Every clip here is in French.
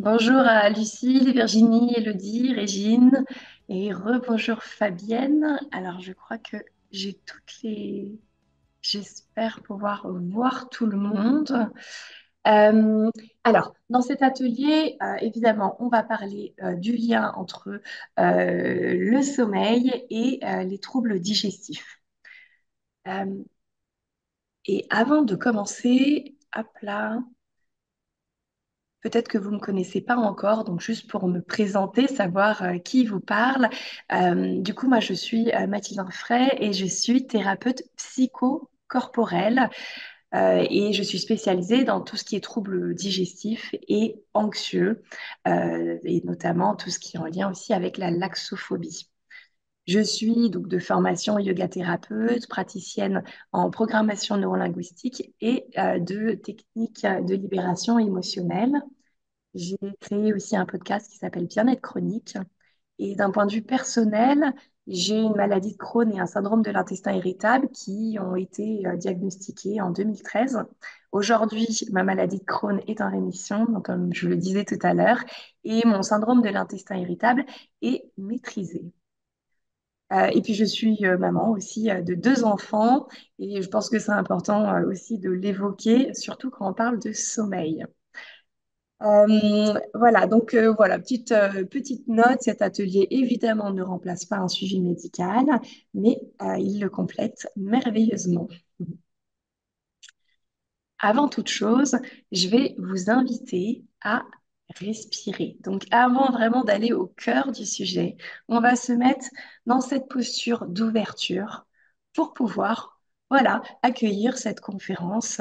Bonjour à Lucille, Virginie, Elodie, Régine et rebonjour Fabienne. Alors je crois que j'ai toutes les... J'espère pouvoir voir tout le monde. Euh, alors, dans cet atelier, évidemment, on va parler du lien entre le sommeil et les troubles digestifs. Euh, et avant de commencer, hop là. Peut-être que vous ne me connaissez pas encore, donc juste pour me présenter, savoir qui vous parle. Du coup, moi, je suis Mathilde Infray et je suis thérapeute psychocorporelle et je suis spécialisée dans tout ce qui est troubles digestifs et anxieux et notamment tout ce qui est en lien aussi avec la laxophobie. Je suis donc de formation yoga thérapeute, praticienne en programmation neurolinguistique et de techniques de libération émotionnelle. J'ai créé aussi un podcast qui s'appelle Bien-être chronique. Et d'un point de vue personnel, j'ai une maladie de Crohn et un syndrome de l'intestin irritable qui ont été diagnostiqués en 2013. Aujourd'hui, ma maladie de Crohn est en rémission, donc comme je le disais tout à l'heure, et mon syndrome de l'intestin irritable est maîtrisé. Et puis, je suis maman aussi de deux enfants et je pense que c'est important aussi de l'évoquer, surtout quand on parle de sommeil. Voilà, donc voilà, petite note, cet atelier évidemment ne remplace pas un suivi médical, mais il le complète merveilleusement. Avant toute chose, je vais vous inviter à respirer. Donc avant vraiment d'aller au cœur du sujet, on va se mettre dans cette posture d'ouverture pour pouvoir, voilà, accueillir cette conférence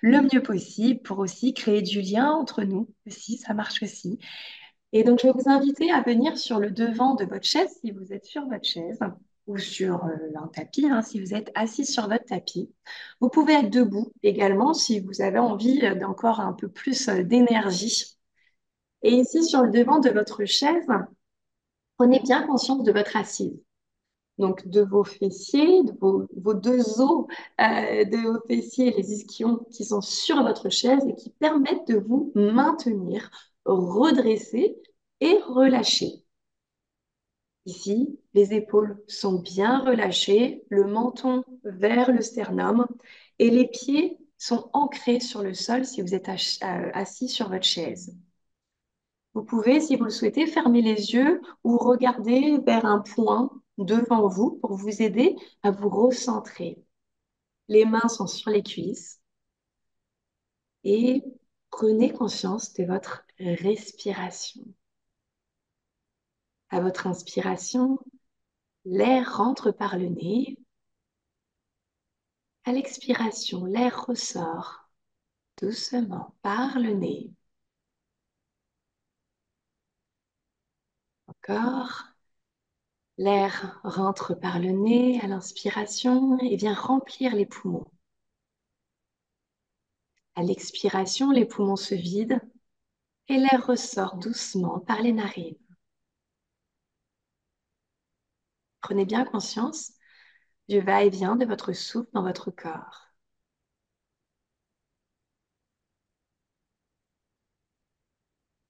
le mieux possible pour aussi créer du lien entre nous aussi, ça marche aussi. Et donc, je vais vous inviter à venir sur le devant de votre chaise si vous êtes sur votre chaise ou sur un tapis, hein, si vous êtes assis sur votre tapis. Vous pouvez être debout également si vous avez envie d'encore un peu plus d'énergie. Et ici, sur le devant de votre chaise, prenez bien conscience de votre assise. Donc, de vos fessiers, de vos deux os, de vos fessiers, les ischions qui sont sur votre chaise et qui permettent de vous maintenir, redresser et relâcher. Ici, les épaules sont bien relâchées, le menton vers le sternum et les pieds sont ancrés sur le sol si vous êtes assis sur votre chaise. Vous pouvez, si vous le souhaitez, fermer les yeux ou regarder vers un point devant vous pour vous aider à vous recentrer. Les mains sont sur les cuisses et prenez conscience de votre respiration. À votre inspiration, l'air rentre par le nez. À l'expiration, l'air ressort doucement par le nez. Encore. L'air rentre par le nez à l'inspiration et vient remplir les poumons. À l'expiration, les poumons se vident et l'air ressort doucement par les narines. Prenez bien conscience du va-et-vient de votre souffle dans votre corps.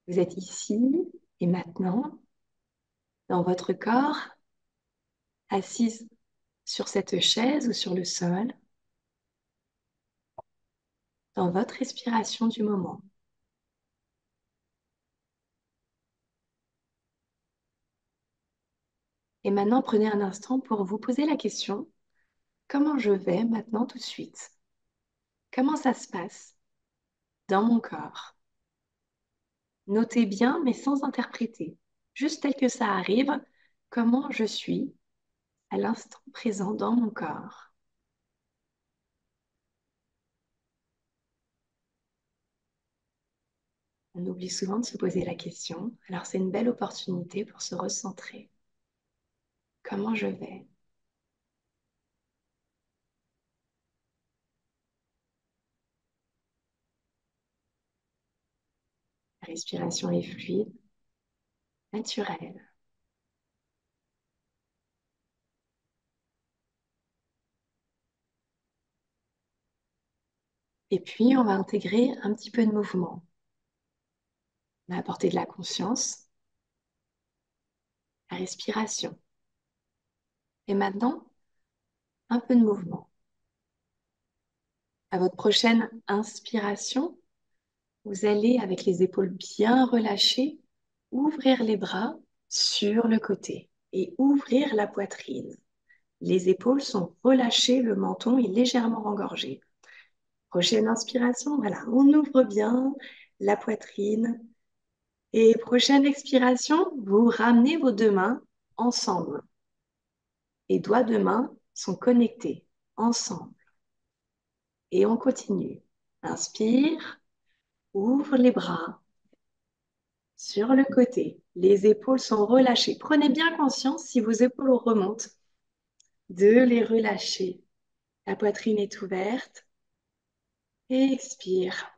Vous êtes ici et maintenant dans votre corps, assise sur cette chaise ou sur le sol, dans votre respiration du moment. Et maintenant, prenez un instant pour vous poser la question, comment je vais maintenant tout de suite? Comment ça se passe dans mon corps? Notez bien, mais sans interpréter. Juste tel que ça arrive, comment je suis à l'instant présent dans mon corps. On oublie souvent de se poser la question, alors c'est une belle opportunité pour se recentrer. Comment je vais? La respiration est fluide, naturelle. Et puis, on va intégrer un petit peu de mouvement. On va apporter de la conscience, la respiration. Et maintenant, un peu de mouvement. À votre prochaine inspiration, vous allez, avec les épaules bien relâchées, ouvrir les bras sur le côté et ouvrir la poitrine. Les épaules sont relâchées, le menton est légèrement engorgé. Prochaine inspiration, voilà, on ouvre bien la poitrine. Et prochaine expiration, vous ramenez vos deux mains ensemble. Les doigts de main sont connectés ensemble. Et on continue. Inspire, ouvre les bras sur le côté. Les épaules sont relâchées. Prenez bien conscience, si vos épaules remontent, de les relâcher. La poitrine est ouverte. Expire.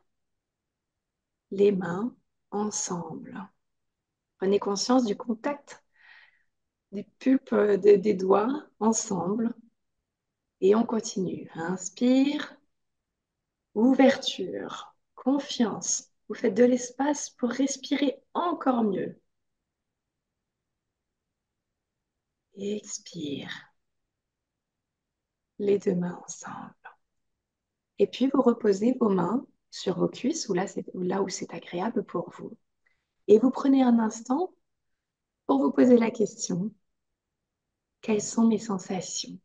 Les mains ensemble. Prenez conscience du contact des pulpes des doigts ensemble. Et on continue. Inspire. Ouverture. Confiance. Vous faites de l'espace pour respirer encore mieux. Expire. Les deux mains ensemble. Et puis, vous reposez vos mains sur vos cuisses ou là où c'est agréable pour vous. Et vous prenez un instant pour vous poser la question, quelles sont mes sensations?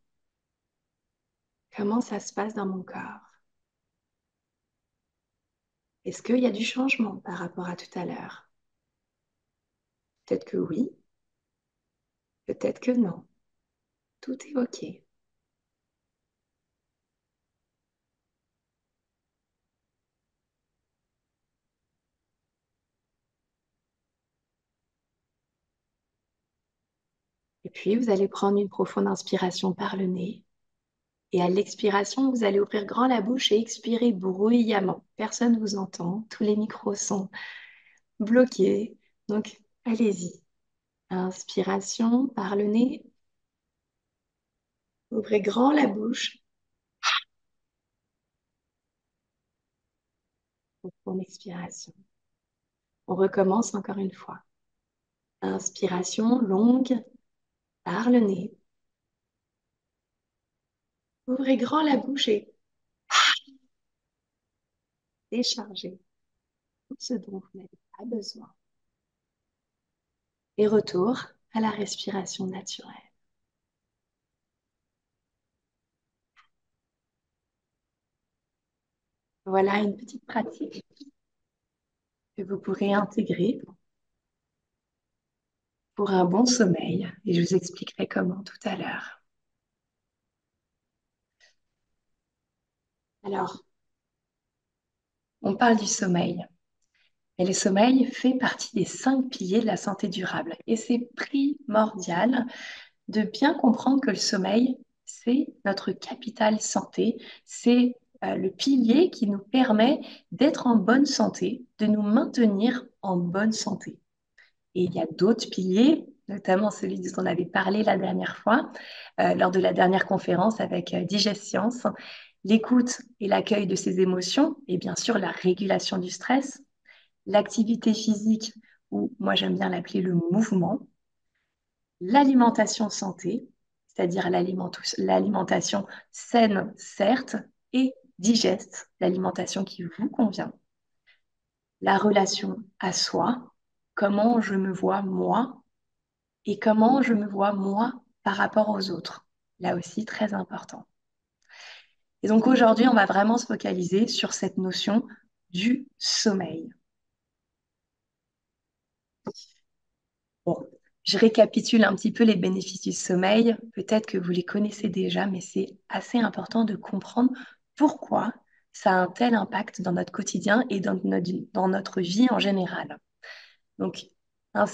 Comment ça se passe dans mon corps? Est-ce qu'il y a du changement par rapport à tout à l'heure? Peut-être que oui, peut-être que non. Tout est OK. Et puis, vous allez prendre une profonde inspiration par le nez. Et à l'expiration, vous allez ouvrir grand la bouche et expirer bruyamment. Personne ne vous entend. Tous les micros sont bloqués. Donc, allez-y. Inspiration par le nez. Ouvrez grand la bouche. Pour l'expiration. On recommence encore une fois. Inspiration longue par le nez. Ouvrez grand la bouche et déchargez tout ce dont vous n'avez pas besoin. Et retour à la respiration naturelle. Voilà une petite pratique que vous pourrez intégrer pour un bon sommeil. Et je vous expliquerai comment tout à l'heure. Alors, on parle du sommeil. Et le sommeil fait partie des 5 piliers de la santé durable. Et c'est primordial de bien comprendre que le sommeil, c'est notre capital santé, c'est le pilier qui nous permet d'être en bonne santé, de nous maintenir en bonne santé. Et il y a d'autres piliers, notamment celui dont on avait parlé la dernière fois, lors de la dernière conférence avec Digescience, l'écoute et l'accueil de ses émotions, et bien sûr la régulation du stress, l'activité physique, ou moi j'aime bien l'appeler le mouvement, l'alimentation santé, c'est-à-dire l'alimentation saine, certes, et digeste, l'alimentation qui vous convient, la relation à soi, comment je me vois moi et comment je me vois moi par rapport aux autres. Là aussi, très important. Et donc aujourd'hui, on va vraiment se focaliser sur cette notion du sommeil. Bon, je récapitule un petit peu les bénéfices du sommeil. Peut-être que vous les connaissez déjà, mais c'est assez important de comprendre pourquoi ça a un tel impact dans notre quotidien et dans notre vie en général. Donc, un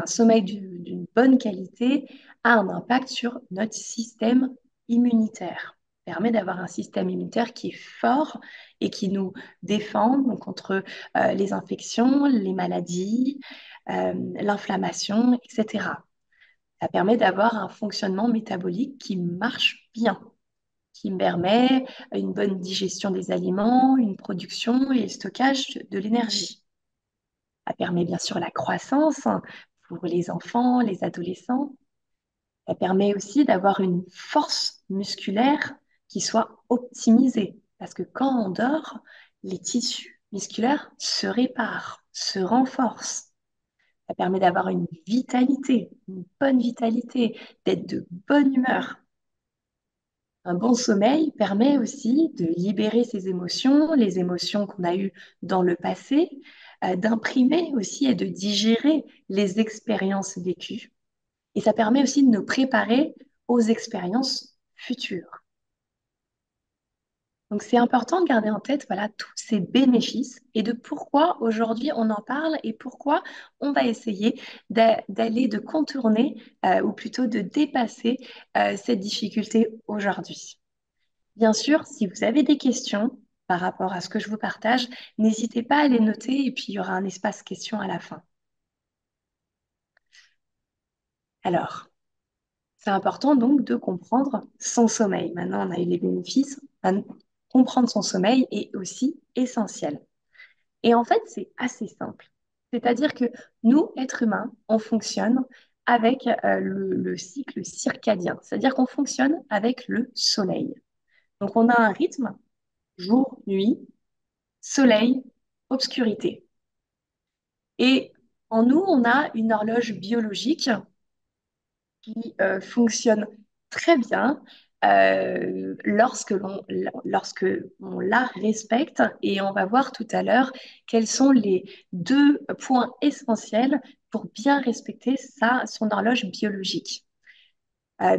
sommeil d'une bonne qualité a un impact sur notre système immunitaire. Permet d'avoir un système immunitaire qui est fort et qui nous défend donc, contre les infections, les maladies, l'inflammation, etc. Ça permet d'avoir un fonctionnement métabolique qui marche bien, qui permet une bonne digestion des aliments, une production et le stockage de l'énergie. Ça permet bien sûr la croissance pour les enfants, les adolescents. Ça permet aussi d'avoir une force musculaire qui soit optimisée. Parce que quand on dort, les tissus musculaires se réparent, se renforcent. Ça permet d'avoir une vitalité, une bonne vitalité, d'être de bonne humeur. Un bon sommeil permet aussi de libérer ses émotions, les émotions qu'on a eues dans le passé, d'imprimer aussi et de digérer les expériences vécues. Et ça permet aussi de nous préparer aux expériences futures. Donc, c'est important de garder en tête voilà, tous ces bénéfices et de pourquoi aujourd'hui on en parle et pourquoi on va essayer d'aller, de contourner ou plutôt de dépasser cette difficulté aujourd'hui. Bien sûr, si vous avez des questions par rapport à ce que je vous partage, n'hésitez pas à les noter et puis il y aura un espace questions à la fin. Alors, c'est important donc de comprendre son sommeil. Maintenant, on a eu les bénéfices. Comprendre son sommeil est aussi essentiel. Et en fait, c'est assez simple. C'est-à-dire que nous, êtres humains, on fonctionne avec le cycle circadien. C'est-à-dire qu'on fonctionne avec le soleil. Donc, on a un rythme jour, nuit, soleil, obscurité. Et en nous, on a une horloge biologique qui fonctionne très bien lorsque on la respecte. Et on va voir tout à l'heure quels sont les deux points essentiels pour bien respecter son horloge biologique.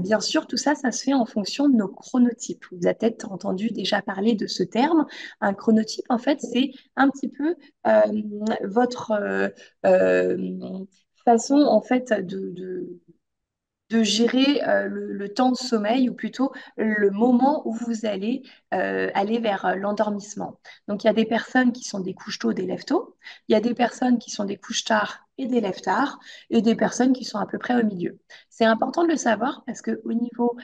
Bien sûr, tout ça, ça se fait en fonction de nos chronotypes. Vous avez peut-être entendu déjà parler de ce terme. Un chronotype, en fait, c'est un petit peu votre euh, façon, en fait, de gérer le temps de sommeil ou plutôt le moment où vous allez aller vers l'endormissement. Donc, il y a des personnes qui sont des couches tôt, des lève tôt. Il y a des personnes qui sont des couches tard et des lève tard et des personnes qui sont à peu près au milieu. C'est important de le savoir parce qu'au niveau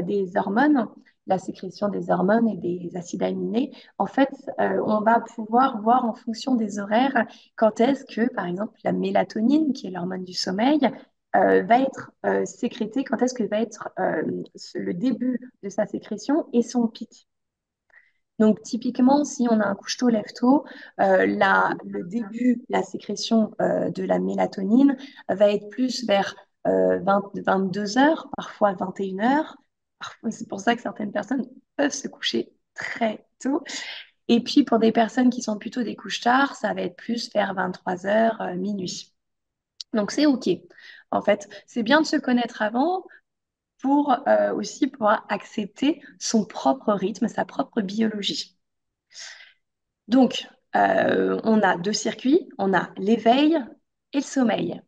des hormones, la sécrétion des hormones et des acides aminés, en fait, on va pouvoir voir en fonction des horaires quand est-ce que, par exemple, la mélatonine, qui est l'hormone du sommeil, va être sécrétée, quand est-ce que va être le début de sa sécrétion et son pic. Donc, typiquement, si on a un couche-tôt, lève-tôt, le début, la sécrétion de la mélatonine va être plus vers 22 heures, parfois 21 heures. C'est pour ça que certaines personnes peuvent se coucher très tôt. Et puis, pour des personnes qui sont plutôt des couches tard, ça va être plus vers 23 heures, minuit. Donc, c'est OK. En fait, c'est bien de se connaître avant pour aussi pouvoir accepter son propre rythme, sa propre biologie. Donc, on a deux circuits, on a l'éveil et le sommeil.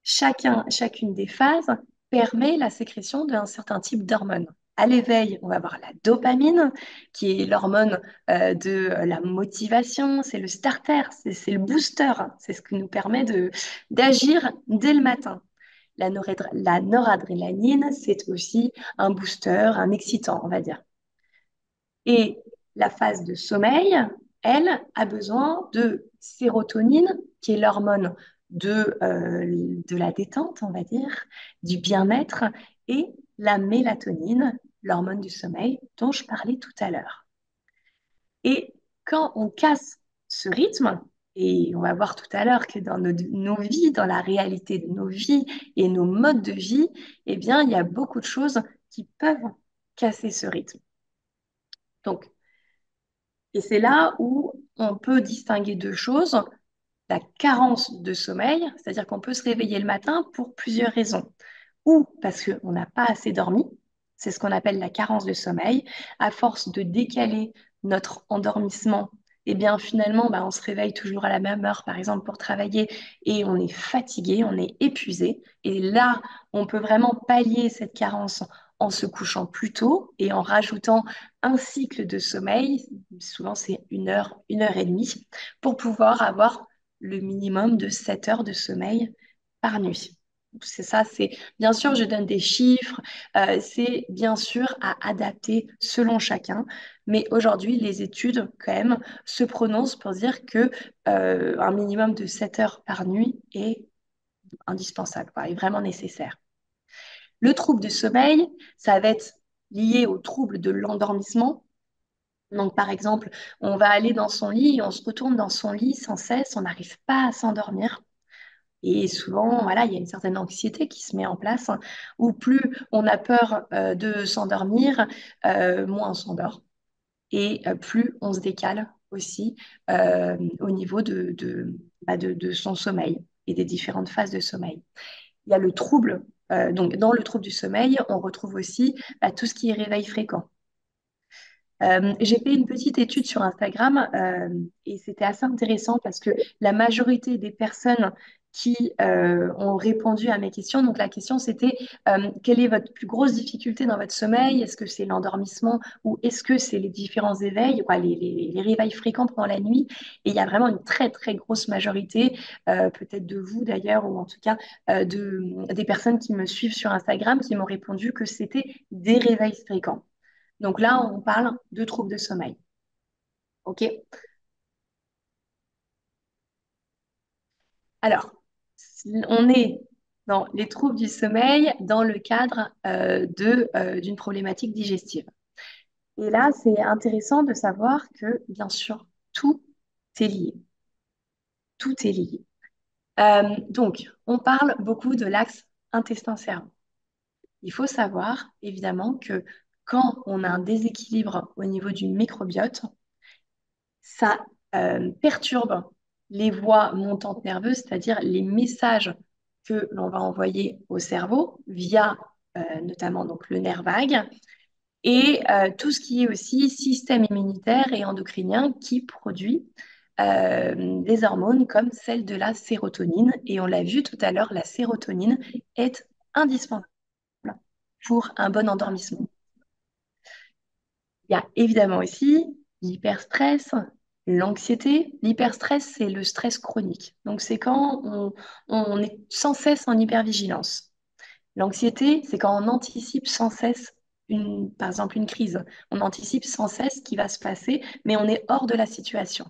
Chacune des phases permet la sécrétion d'un certain type d'hormones. À l'éveil, on va avoir la dopamine, qui est l'hormone de la motivation, c'est le starter, c'est le booster, hein. C'est ce qui nous permet d'agir dès le matin. La noradrénaline, c'est aussi un booster, un excitant, on va dire. Et la phase de sommeil, elle, a besoin de sérotonine, qui est l'hormone de la détente, on va dire, du bien-être, et la mélatonine, l'hormone du sommeil dont je parlais tout à l'heure. Et quand on casse ce rythme, et on va voir tout à l'heure que dans nos vies, dans la réalité de nos vies et nos modes de vie, eh bien, il y a beaucoup de choses qui peuvent casser ce rythme. Donc, et c'est là où on peut distinguer deux choses. La carence de sommeil, c'est-à-dire qu'on peut se réveiller le matin pour plusieurs raisons. Ou parce qu'on n'a pas assez dormi, c'est ce qu'on appelle la carence de sommeil. À force de décaler notre endormissement, eh bien finalement, bah, on se réveille toujours à la même heure, par exemple, pour travailler, et on est fatigué, on est épuisé. Et là, on peut vraiment pallier cette carence en se couchant plus tôt et en rajoutant un cycle de sommeil, souvent c'est une heure et demie, pour pouvoir avoir le minimum de 7 heures de sommeil par nuit. C'est ça, c'est bien sûr, je donne des chiffres, c'est bien sûr à adapter selon chacun, mais aujourd'hui, les études, quand même, se prononcent pour dire que un minimum de 7 heures par nuit est indispensable, quoi, est vraiment nécessaire. Le trouble du sommeil, ça va être lié au trouble de l'endormissement. Donc, par exemple, on va aller dans son lit, on se retourne dans son lit sans cesse, on n'arrive pas à s'endormir. Et souvent, voilà, il y a une certaine anxiété qui se met en place, hein, où plus on a peur de s'endormir, moins on s'endort. Et plus on se décale aussi au niveau de son sommeil et des différentes phases de sommeil. Il y a le trouble. Donc, dans le trouble du sommeil, on retrouve aussi tout ce qui est réveil fréquent. J'ai fait une petite étude sur Instagram et c'était assez intéressant parce que la majorité des personnes qui ont répondu à mes questions, donc la question c'était quelle est votre plus grosse difficulté dans votre sommeil? Est-ce que c'est l'endormissement ou est-ce que c'est les différents éveils, quoi, les réveils fréquents pendant la nuit? Et il y a vraiment une très très grosse majorité, peut-être de vous d'ailleurs, ou en tout cas des personnes qui me suivent sur Instagram qui m'ont répondu que c'était des réveils fréquents. Donc là, on parle de troubles de sommeil. OK? Alors, on est dans les troubles du sommeil dans le cadre d'une problématique digestive. Et là, c'est intéressant de savoir que, bien sûr, tout est lié. Tout est lié. Donc, on parle beaucoup de l'axe intestin-cerveau. Il faut savoir, évidemment, que quand on a un déséquilibre au niveau du microbiote, ça perturbe les voies montantes nerveuses, c'est-à-dire les messages que l'on va envoyer au cerveau via notamment donc, le nerf vague et tout ce qui est aussi système immunitaire et endocrinien qui produit des hormones comme celle de la sérotonine. Et on l'a vu tout à l'heure, la sérotonine est indispensable pour un bon endormissement. Il y a évidemment aussi l'hyperstress, l'anxiété. L'hyperstress, c'est le stress chronique. Donc, c'est quand on est sans cesse en hypervigilance. L'anxiété, c'est quand on anticipe sans cesse par exemple, une crise. On anticipe sans cesse ce qui va se passer, mais on est hors de la situation.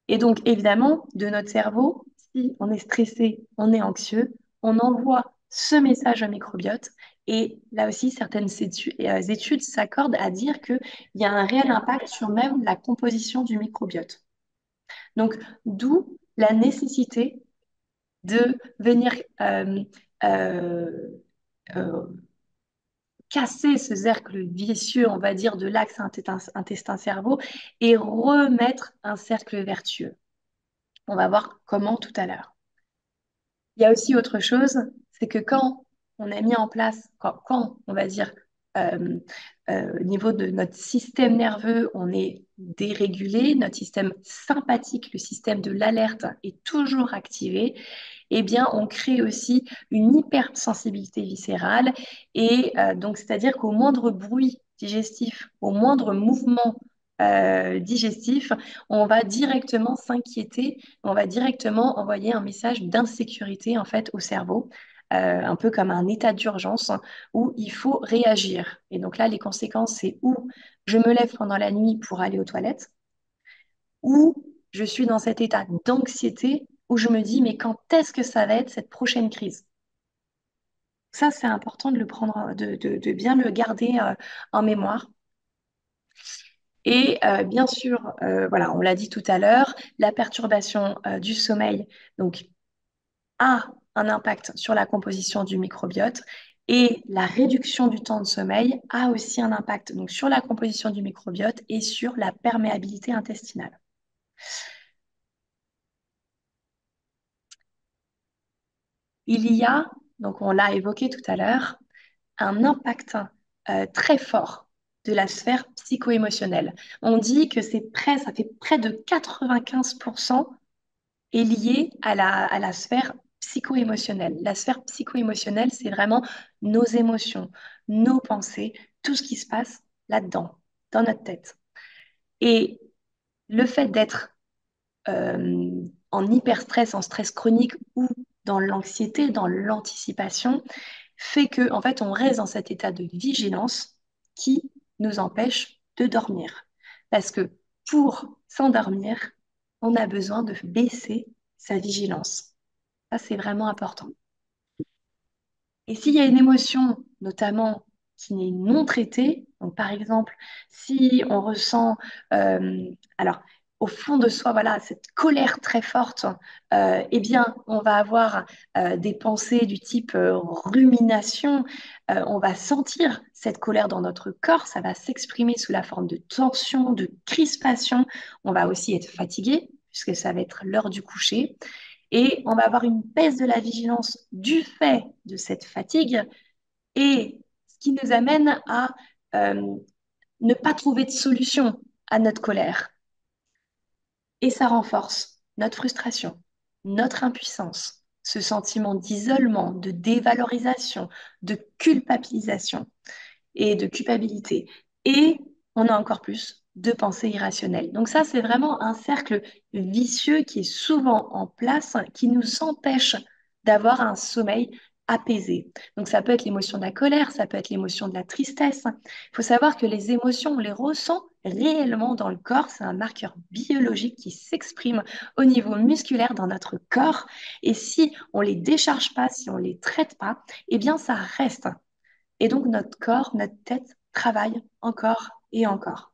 Et donc, évidemment, de notre cerveau, si on est stressé, on est anxieux, on envoie ce message au microbiote. Et là aussi, certaines études s'accordent à dire qu'il y a un réel impact sur même la composition du microbiote. Donc, d'où la nécessité de venir euh, euh, casser ce cercle vicieux, on va dire, de l'axe intestin-cerveau et remettre un cercle vertueux. On va voir comment tout à l'heure. Il y a aussi autre chose, c'est que quand on a mis en place, quand on va dire, euh, au niveau de notre système nerveux, on est dérégulé, notre système sympathique, le système de l'alerte est toujours activé, eh bien, on crée aussi une hypersensibilité viscérale. Et donc, c'est-à-dire qu'au moindre bruit digestif, au moindre mouvement digestif, on va directement s'inquiéter, on va directement envoyer un message d'insécurité en fait au cerveau. Un peu comme un état d'urgence où il faut réagir. Et donc là, les conséquences, c'est où je me lève pendant la nuit pour aller aux toilettes, où je suis dans cet état d'anxiété où je me dis, mais quand est-ce que ça va être cette prochaine crise? Ça, c'est important de le prendre, de bien le garder en mémoire. Et bien sûr, voilà, on l'a dit tout à l'heure, la perturbation du sommeil donc, a un impact sur la composition du microbiote et la réduction du temps de sommeil a aussi un impact donc, sur la composition du microbiote et sur la perméabilité intestinale. Il y a, donc on l'a évoqué tout à l'heure, un impact très fort de la sphère psycho-émotionnelle. On dit que ça fait près de 95% est lié à la sphère psycho-émotionnelle. La sphère psycho-émotionnelle, c'est vraiment nos émotions, nos pensées, tout ce qui se passe là-dedans, dans notre tête. Et le fait d'être en hyperstress, en stress chronique ou dans l'anxiété, dans l'anticipation, fait que, en fait, on reste dans cet état de vigilance qui nous empêche de dormir. Parce que pour s'endormir, on a besoin de baisser sa vigilance. Ça, c'est vraiment important. Et s'il y a une émotion, notamment, qui n'est non traitée, donc par exemple, si on ressent, euh, alors, au fond de soi, voilà, cette colère très forte, eh bien, on va avoir des pensées du type rumination, on va sentir cette colère dans notre corps, ça va s'exprimer sous la forme de tension, de crispation, on va aussi être fatigué, puisque ça va être l'heure du coucher. Et on va avoir une baisse de la vigilance du fait de cette fatigue et ce qui nous amène à euh, ne pas trouver de solution à notre colère. Et ça renforce notre frustration, notre impuissance, ce sentiment d'isolement, de dévalorisation, de culpabilisation et de culpabilité. Et on a encore plus de pensées irrationnelles. Donc ça, c'est vraiment un cercle vicieux qui est souvent en place, qui nous empêche d'avoir un sommeil apaisé. Donc ça peut être l'émotion de la colère, ça peut être l'émotion de la tristesse. Il faut savoir que les émotions, on les ressent réellement dans le corps. C'est un marqueur biologique qui s'exprime au niveau musculaire dans notre corps. Et si on les décharge pas, si on les traite pas, eh bien ça reste. Et donc, notre corps, notre tête travaille encore et encore.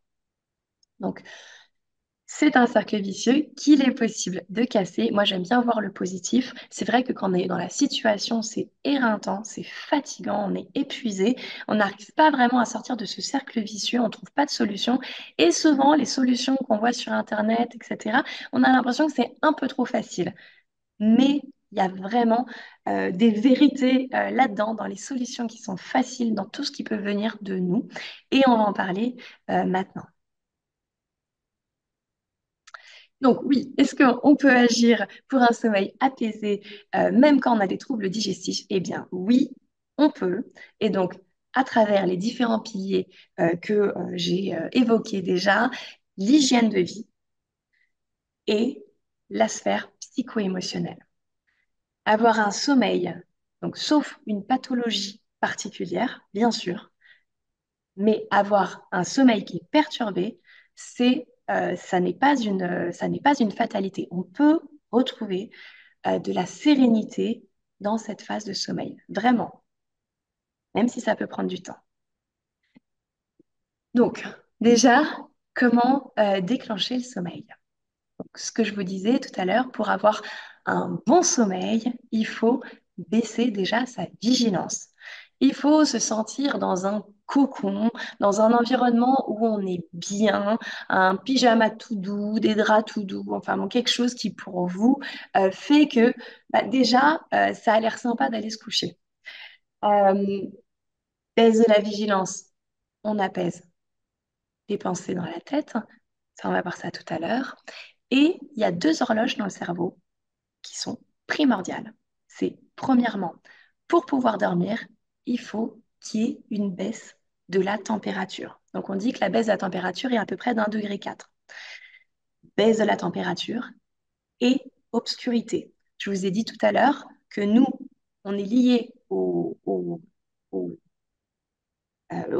Donc, c'est un cercle vicieux qu'il est possible de casser. Moi, j'aime bien voir le positif. C'est vrai que quand on est dans la situation, c'est éreintant, c'est fatigant, on est épuisé, on n'arrive pas vraiment à sortir de ce cercle vicieux, on ne trouve pas de solution. Et souvent, les solutions qu'on voit sur Internet, etc., on a l'impression que c'est un peu trop facile. Mais il y a vraiment des vérités là-dedans, dans les solutions qui sont faciles, dans tout ce qui peut venir de nous. Et on va en parler maintenant. Donc oui, est-ce qu'on peut agir pour un sommeil apaisé, même quand on a des troubles digestifs? Eh bien oui, on peut. Et donc, à travers les différents piliers que j'ai évoqués déjà, l'hygiène de vie et la sphère psycho-émotionnelle. Avoir un sommeil, donc sauf une pathologie particulière, bien sûr, mais avoir un sommeil qui est perturbé, ça n'est pas une fatalité. On peut retrouver de la sérénité dans cette phase de sommeil, vraiment, même si ça peut prendre du temps. Donc, déjà, comment déclencher le sommeil? Donc, ce que je vous disais tout à l'heure, pour avoir un bon sommeil, il faut baisser déjà sa vigilance. Il faut se sentir dans un cocon, dans un environnement où on est bien, un pyjama tout doux, des draps tout doux, enfin bon, quelque chose qui pour vous fait que déjà, ça a l'air sympa d'aller se coucher. Euh, Baisse de la vigilance, on apaise les pensées dans la tête. Ça, on va voir ça tout à l'heure. Et il y a deux horloges dans le cerveau qui sont primordiales. C'est premièrement, pour pouvoir dormir, il faut qu'il y ait une baisse de la température. Donc on dit que la baisse de la température est à peu près d'1,4 degré. Baisse de la température et obscurité. Je vous ai dit tout à l'heure que nous, on est lié au, au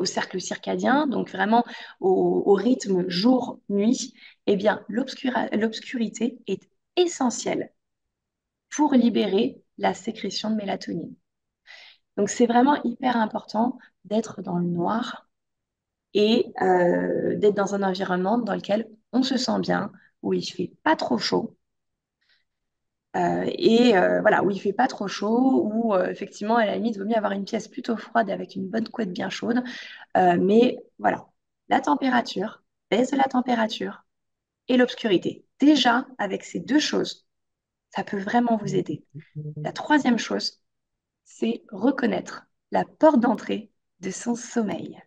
cercle circadien, donc vraiment au rythme jour-nuit. Eh bien, l'obscurité est essentielle pour libérer la sécrétion de mélatonine. Donc, c'est vraiment hyper important d'être dans le noir et d'être dans un environnement dans lequel on se sent bien, où il ne fait pas trop chaud. Voilà, où il fait pas trop chaud, où effectivement, à la limite, il vaut mieux avoir une pièce plutôt froide avec une bonne couette bien chaude. Mais voilà, la température, baisse de la température et l'obscurité. Déjà, avec ces deux choses, ça peut vraiment vous aider. La troisième chose, c'est reconnaître la porte d'entrée de son sommeil.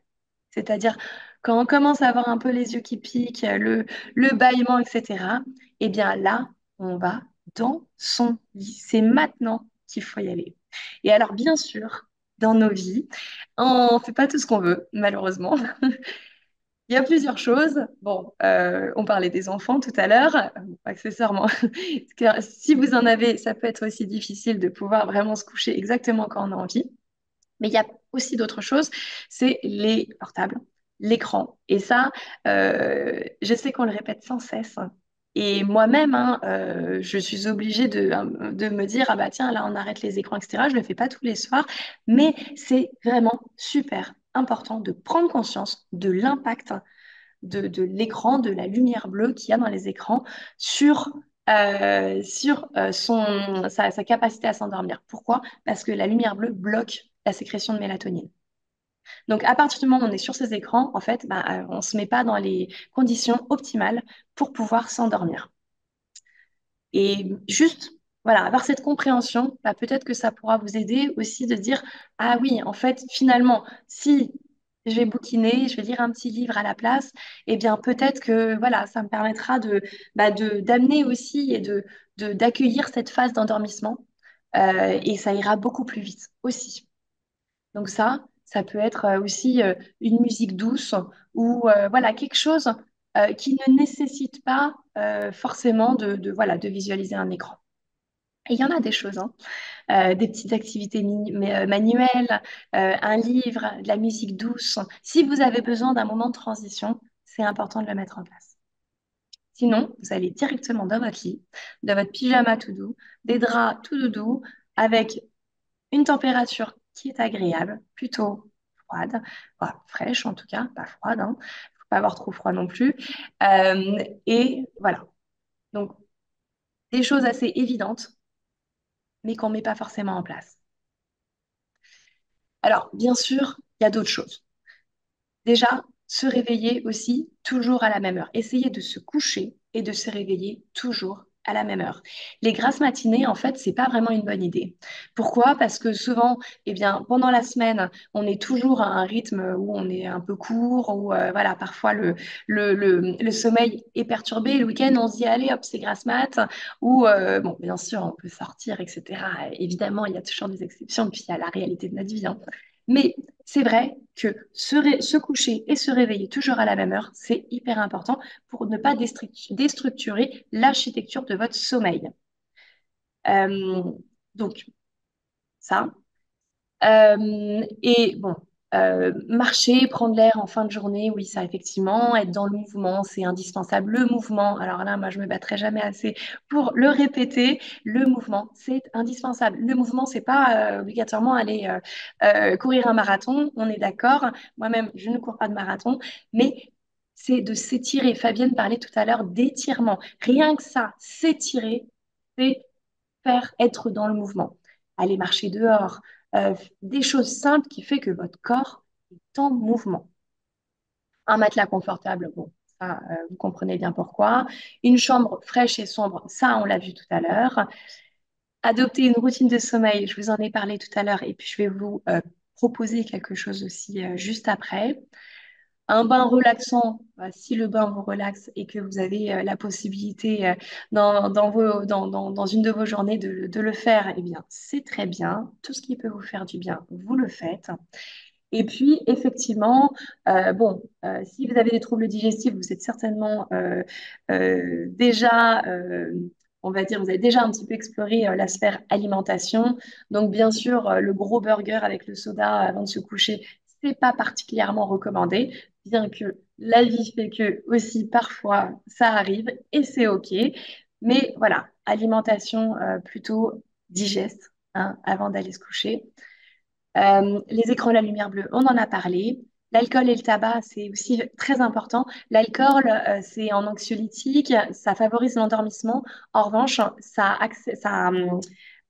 C'est-à-dire, quand on commence à avoir un peu les yeux qui piquent, le bâillement, etc., eh bien là, on va dans son lit. C'est maintenant qu'il faut y aller. Et alors, bien sûr, dans nos vies, on ne fait pas tout ce qu'on veut, malheureusement. Il y a plusieurs choses. Bon, on parlait des enfants tout à l'heure, accessoirement. Parce que si vous en avez, ça peut être aussi difficile de pouvoir vraiment se coucher exactement quand on a envie. Mais il y a aussi d'autres choses, c'est les portables, l'écran. Et ça, je sais qu'on le répète sans cesse. Et moi-même, hein, je suis obligée de me dire, ah bah tiens, là, on arrête les écrans, etc. Je ne le fais pas tous les soirs, mais c'est vraiment super important de prendre conscience de l'impact de l'écran, de la lumière bleue qu'il y a dans les écrans sur sa capacité à s'endormir. Pourquoi? Parce que la lumière bleue bloque la sécrétion de mélatonine. Donc, à partir du moment où on est sur ces écrans, en fait, bah, on ne se met pas dans les conditions optimales pour pouvoir s'endormir. Et juste, voilà, avoir cette compréhension, bah, peut-être que ça pourra vous aider aussi de dire, ah oui, en fait, finalement, si je vais bouquiner, je vais lire un petit livre à la place, eh bien, peut-être que, voilà, ça me permettra d'amener aussi et d'accueillir cette phase d'endormissement. Et ça ira beaucoup plus vite aussi. Donc ça peut être aussi une musique douce ou voilà, quelque chose qui ne nécessite pas forcément voilà, de visualiser un écran. Et il y en a des choses, hein. Des petites activités manuelles, un livre, de la musique douce. Si vous avez besoin d'un moment de transition, c'est important de le mettre en place. Sinon, vous allez directement dans votre lit, dans votre pyjama tout doux, des draps tout doudou, avec une température qui est agréable, plutôt froide, enfin, fraîche en tout cas, pas froide, hein. Faut pas avoir trop froid non plus. Et voilà. Donc, des choses assez évidentes, mais qu'on ne met pas forcément en place. Alors, bien sûr, il y a d'autres choses. Déjà, se réveiller aussi toujours à la même heure. Essayez de se coucher et de se réveiller toujours à la même heure. Les grasses matinées, en fait, c'est pas vraiment une bonne idée. Pourquoi? Parce que souvent, eh bien, pendant la semaine, on est toujours à un rythme où on est un peu court, où voilà, parfois le sommeil est perturbé. Le week-end, on se dit, allez, hop, c'est grasse mat. Ou, bon, bien sûr, on peut sortir, etc. Évidemment, il y a toujours des exceptions, puis il y a la réalité de notre vie, hein. Mais c'est vrai que se coucher et se réveiller toujours à la même heure, c'est hyper important pour ne pas déstructurer l'architecture de votre sommeil. Euh, donc, ça. Et bon, marcher, prendre l'air en fin de journée, oui, ça effectivement, être dans le mouvement, c'est indispensable. Le mouvement, alors là, moi, je me battrai jamais assez pour le répéter. Le mouvement, c'est indispensable. Le mouvement, c'est pas obligatoirement aller courir un marathon, on est d'accord. Moi-même, je ne cours pas de marathon, mais c'est de s'étirer. Fabienne parlait tout à l'heure d'étirement. Rien que ça, s'étirer, c'est faire être dans le mouvement. Aller marcher dehors, des choses simples qui fait que votre corps est en mouvement. Un matelas confortable, bon, ça, vous comprenez bien pourquoi. Une chambre fraîche et sombre, ça, on l'a vu tout à l'heure. Adopter une routine de sommeil, je vous en ai parlé tout à l'heure, et puis je vais vous proposer quelque chose aussi juste après. Un bain relaxant, bah, si le bain vous relaxe et que vous avez la possibilité dans une de vos journées de le faire, eh bien, c'est très bien. Tout ce qui peut vous faire du bien, vous le faites. Et puis, effectivement, bon, si vous avez des troubles digestifs, vous êtes certainement déjà, on va dire, vous avez déjà un petit peu exploré la sphère alimentation. Donc, bien sûr, le gros burger avec le soda avant de se coucher, c'est pas particulièrement recommandé, bien que la vie fait que aussi parfois ça arrive et c'est OK. Mais voilà, alimentation plutôt digeste, hein, avant d'aller se coucher. Les écrans, la lumière bleue, on en a parlé. L'alcool et le tabac, c'est aussi très important. L'alcool, c'est en anxiolytique, ça favorise l'endormissement. En revanche, ça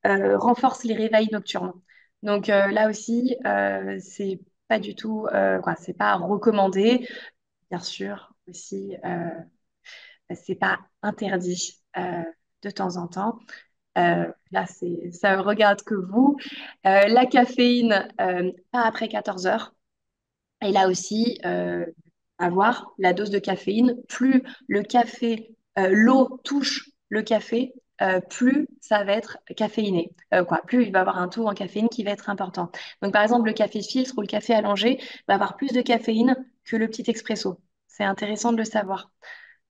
renforce les réveils nocturnes. Donc là aussi, c'est pas du tout, quoi, c'est pas recommandé. Bien sûr, aussi, c'est pas interdit de temps en temps. Là, ça regarde que vous. La caféine, pas après 14 heures. Et là aussi, avoir la dose de caféine. Plus le café, l'eau touche le café, plus ça va être caféiné. Quoi, plus il va avoir un taux en caféine qui va être important. Donc, par exemple, le café filtre ou le café allongé va avoir plus de caféine que le petit expresso. C'est intéressant de le savoir.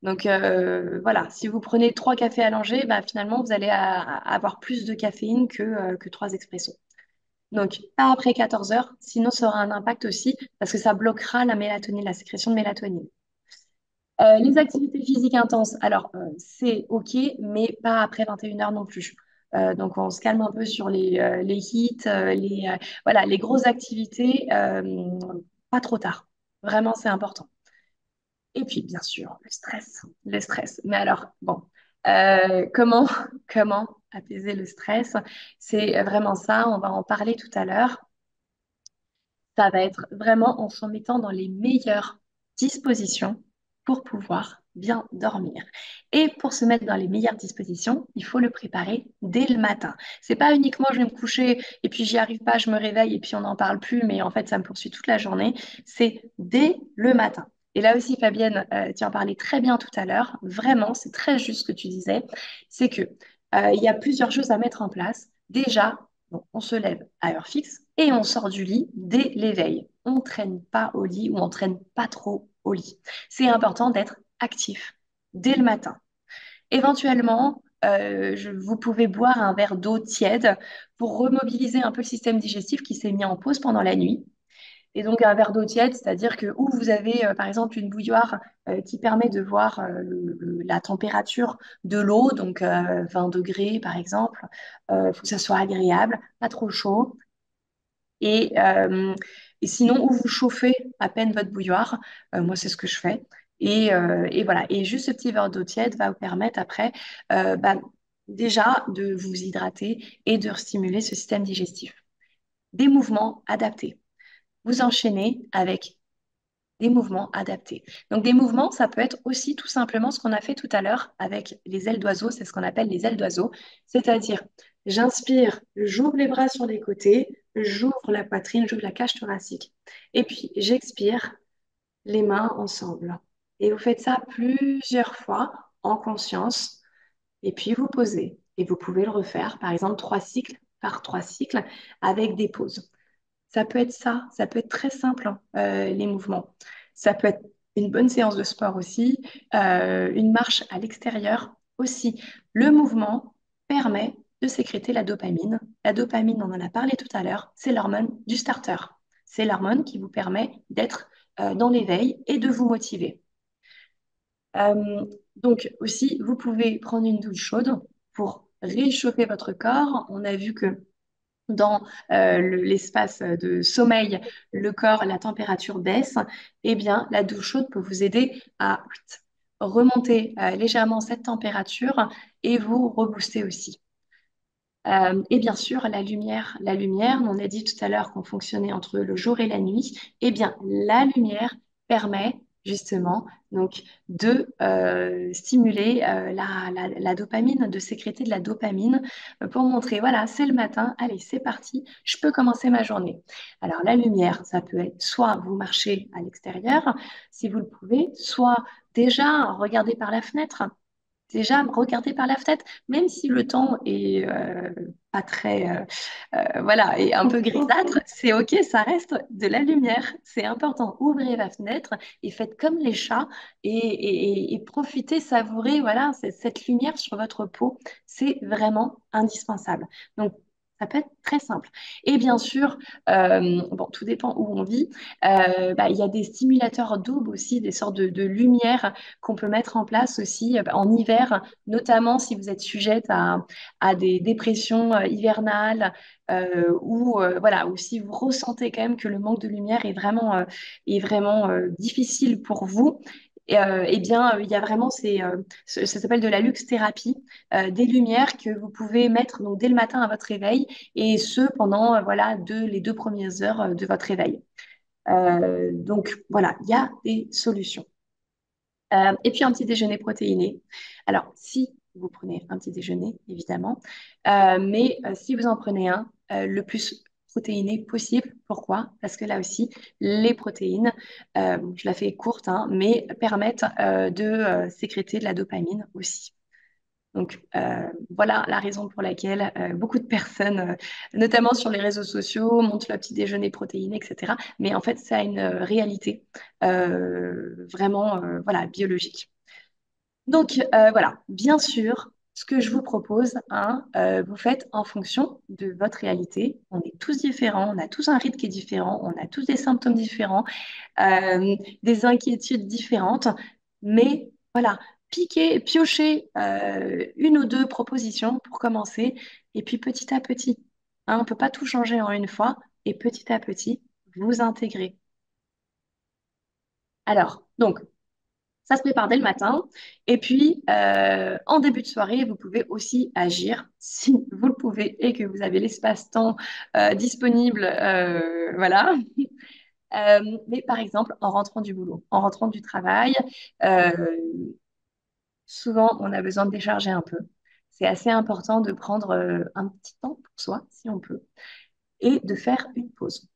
Donc voilà, si vous prenez 3 cafés allongés, bah, finalement, vous allez avoir plus de caféine que 3 expressos. Donc, pas après 14 heures, sinon ça aura un impact aussi parce que ça bloquera la mélatonine, la sécrétion de mélatonine. Les activités physiques intenses, alors c'est OK, mais pas après 21 heures non plus. Donc, on se calme un peu sur les hits, voilà, les grosses activités, pas trop tard. Vraiment, c'est important. Et puis, bien sûr, le stress. Le stress. Mais alors, bon, comment, comment apaiser le stress? C'est vraiment ça, on va en parler tout à l'heure. Ça va être vraiment en s'en mettant dans les meilleures dispositions pour pouvoir bien dormir. Et pour se mettre dans les meilleures dispositions, il faut le préparer dès le matin. C'est pas uniquement je vais me coucher et puis j'y arrive pas, je me réveille et puis on n'en parle plus, mais en fait ça me poursuit toute la journée. C'est dès le matin. Et là aussi, Fabienne, tu en parlais très bien tout à l'heure. Vraiment, c'est très juste ce que tu disais. C'est que il y a plusieurs choses à mettre en place. Déjà, donc, on se lève à heure fixe et on sort du lit dès l'éveil. On ne traîne pas au lit ou on ne traîne pas trop au lit. C'est important d'être actif dès le matin. Éventuellement, vous pouvez boire un verre d'eau tiède pour remobiliser un peu le système digestif qui s'est mis en pause pendant la nuit. Et donc un verre d'eau tiède, c'est-à-dire que où vous avez par exemple une bouilloire qui permet de voir la température de l'eau, donc 20 degrés par exemple, il faut que ça soit agréable, pas trop chaud. Et, euh, et sinon, où vous chauffez à peine votre bouilloire, moi c'est ce que je fais. Et voilà, et juste ce petit verre d'eau tiède va vous permettre après bah, déjà de vous hydrater et de stimuler ce système digestif. Des mouvements adaptés. Vous enchaînez avec des mouvements adaptés. Donc des mouvements, ça peut être aussi tout simplement ce qu'on a fait tout à l'heure avec les ailes d'oiseau, c'est ce qu'on appelle les ailes d'oiseau, c'est-à-dire j'inspire, j'ouvre les bras sur les côtés, j'ouvre la poitrine, j'ouvre la cage thoracique, et puis j'expire, les mains ensemble. Et vous faites ça plusieurs fois en conscience, et puis vous posez. Et vous pouvez le refaire, par exemple, 3 cycles par 3 cycles avec des pauses. Ça peut être ça, ça peut être très simple, hein, les mouvements. Ça peut être une bonne séance de sport aussi, une marche à l'extérieur aussi. Le mouvement permet de sécréter la dopamine. La dopamine, on en a parlé tout à l'heure, c'est l'hormone du starter. C'est l'hormone qui vous permet d'être dans l'éveil et de vous motiver. Donc aussi, vous pouvez prendre une douche chaude pour réchauffer votre corps. On a vu que dans l'espace de sommeil, le corps, la température baisse, eh bien, la douche chaude peut vous aider à remonter légèrement cette température et vous rebooster aussi. Et bien sûr, la lumière, on a dit tout à l'heure qu'on fonctionnait entre le jour et la nuit. Eh bien, la lumière permet justement donc de stimuler la dopamine, de sécréter de la dopamine pour montrer, voilà, c'est le matin, allez, c'est parti, je peux commencer ma journée. Alors, la lumière, ça peut être soit vous marchez à l'extérieur, si vous le pouvez, soit déjà regarder par la fenêtre. Déjà, regarder par la fenêtre, même si le temps est pas très, voilà, est un peu grisâtre, c'est OK, ça reste de la lumière. C'est important. Ouvrez la fenêtre et faites comme les chats et profitez, savourez, voilà, cette lumière sur votre peau. C'est vraiment indispensable. Donc, ça peut être très simple. Et bien sûr, bon, tout dépend où on vit. Bah, il y a des stimulateurs d'aube aussi, des sortes de lumière qu'on peut mettre en place aussi en hiver, notamment si vous êtes sujette à des dépressions hivernales voilà, ou si vous ressentez quand même que le manque de lumière est vraiment difficile pour vous. Eh bien, il y a vraiment ça s'appelle de la luxe-thérapie, des lumières que vous pouvez mettre donc, dès le matin à votre réveil et ce pendant voilà, les 2 premières heures de votre réveil. Donc voilà, il y a des solutions. Et puis un petit déjeuner protéiné. Alors, si vous prenez un petit déjeuner, évidemment, mais si vous en prenez un, le plus protéiné possible. Pourquoi? Parce que là aussi, les protéines, je la fais courte, hein, mais permettent de sécréter de la dopamine aussi. Donc, voilà la raison pour laquelle beaucoup de personnes, notamment sur les réseaux sociaux, montrent le petit déjeuner protéiné, etc. Mais en fait, ça a une réalité vraiment voilà, biologique. Donc, voilà, bien sûr, ce que je vous propose, hein, vous faites en fonction de votre réalité. On est tous différents, on a tous un rythme qui est différent, on a tous des symptômes différents, des inquiétudes différentes. Mais voilà, piquez, piochez une ou deux propositions pour commencer. Et puis petit à petit, hein, on ne peut pas tout changer en une fois. Et petit à petit, vous intégrez. Alors, donc, ça se prépare dès le matin. Et puis, en début de soirée, vous pouvez aussi agir si vous le pouvez et que vous avez l'espace-temps disponible. Voilà. Mais par exemple, en rentrant du boulot, en rentrant du travail, euh, souvent, on a besoin de décharger un peu. C'est assez important de prendre un petit temps pour soi, si on peut, et de faire une pause.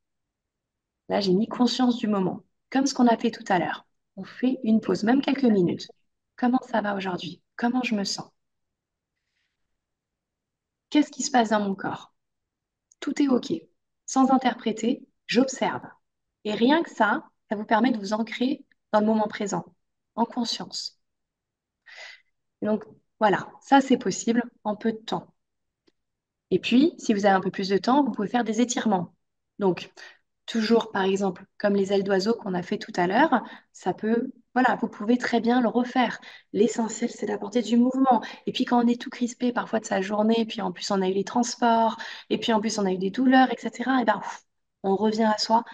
Là, j'ai mis conscience du moment, comme ce qu'on a fait tout à l'heure. On fait une pause, même quelques minutes. Comment ça va aujourd'hui? Comment je me sens? Qu'est-ce qui se passe dans mon corps? Tout est OK. Sans interpréter, j'observe. Et rien que ça vous permet de vous ancrer dans le moment présent, en conscience. Et donc, voilà, ça c'est possible en peu de temps. Et puis, si vous avez un peu plus de temps, vous pouvez faire des étirements. Donc, toujours, par exemple, comme les ailes d'oiseau qu'on a fait tout à l'heure, ça peut, voilà, vous pouvez très bien le refaire. L'essentiel, c'est d'apporter du mouvement. Et puis, quand on est tout crispé parfois de sa journée, et puis en plus, on a eu les transports, et puis en plus, on a eu des douleurs, etc., et ben, on revient à soi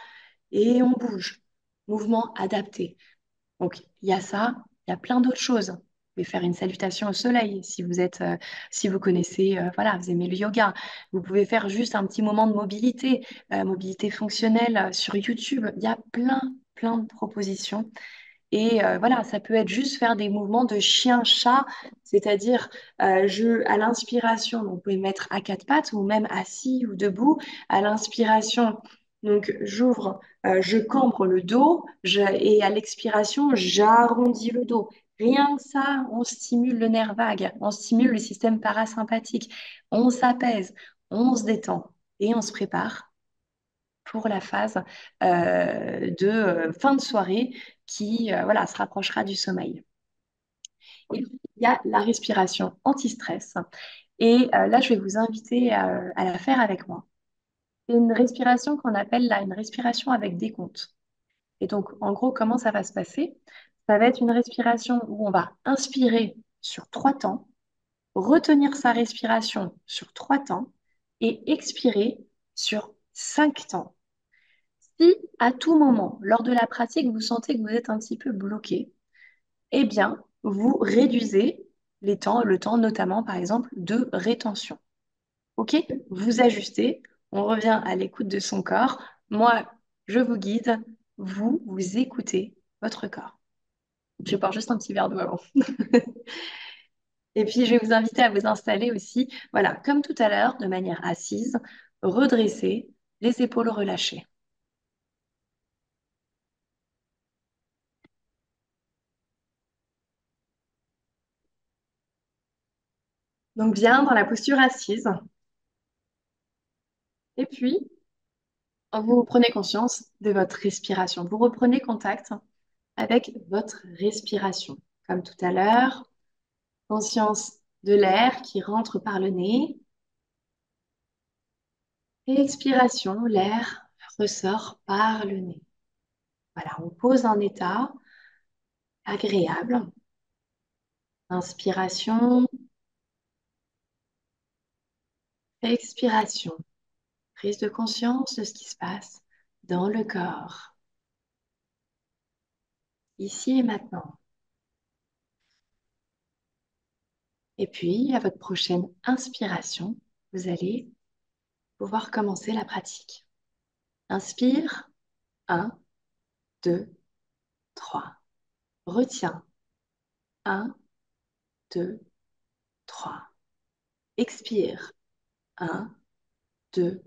et on bouge. Mouvement adapté. Donc, il y a ça, il y a plein d'autres choses. Vous pouvez faire une salutation au soleil si vous êtes, si vous connaissez, voilà, vous aimez le yoga. Vous pouvez faire juste un petit moment de mobilité, mobilité fonctionnelle sur YouTube. Il y a plein de propositions. Et voilà, ça peut être juste faire des mouvements de chien-chat, c'est-à-dire à l'inspiration, donc vous pouvez mettre à quatre pattes ou même assis ou debout. À l'inspiration, donc j'ouvre, je cambre le dos et à l'expiration, j'arrondis le dos. Rien que ça, on stimule le nerf vague, on stimule le système parasympathique, on s'apaise, on se détend et on se prépare pour la phase de fin de soirée qui voilà, se rapprochera du sommeil. Et puis, il y a la respiration anti-stress. Et là, je vais vous inviter à la faire avec moi. C'est une respiration qu'on appelle là une respiration avec décompte. Et donc, en gros, comment ça va se passer? Ça va être une respiration où on va inspirer sur 3 temps, retenir sa respiration sur 3 temps et expirer sur 5 temps. Si à tout moment, lors de la pratique, vous sentez que vous êtes un petit peu bloqué, eh bien, vous réduisez le temps notamment, par exemple, de rétention. OK? Vous ajustez, on revient à l'écoute de son corps. Moi, je vous guide, vous écoutez votre corps. Je porte juste un petit verre d'eau avant. Et puis, je vais vous inviter à vous installer aussi, voilà, comme tout à l'heure, de manière assise, redressée, les épaules relâchées. Donc, bien dans la posture assise. Et puis, vous prenez conscience de votre respiration. Vous reprenez contact avec votre respiration. Comme tout à l'heure, conscience de l'air qui rentre par le nez. Et expiration, l'air ressort par le nez. Voilà, on pose un état agréable. Inspiration, expiration. Prise de conscience de ce qui se passe dans le corps, ici et maintenant. Et puis, à votre prochaine inspiration, vous allez pouvoir commencer la pratique. Inspire, 1, 2, 3. Retiens, 1, 2, 3. Expire, 1, 2,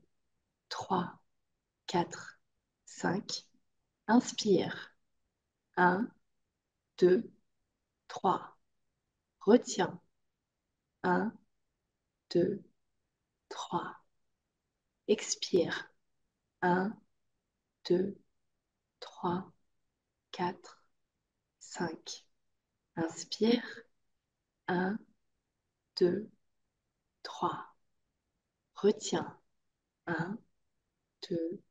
3, 4, 5. Inspire, 1, 2, 3. Retiens, Un, 2, 3. Expire. Un, 2, 3, 4, 5. Inspire. Un, 2, 3. Retiens. Un, 2,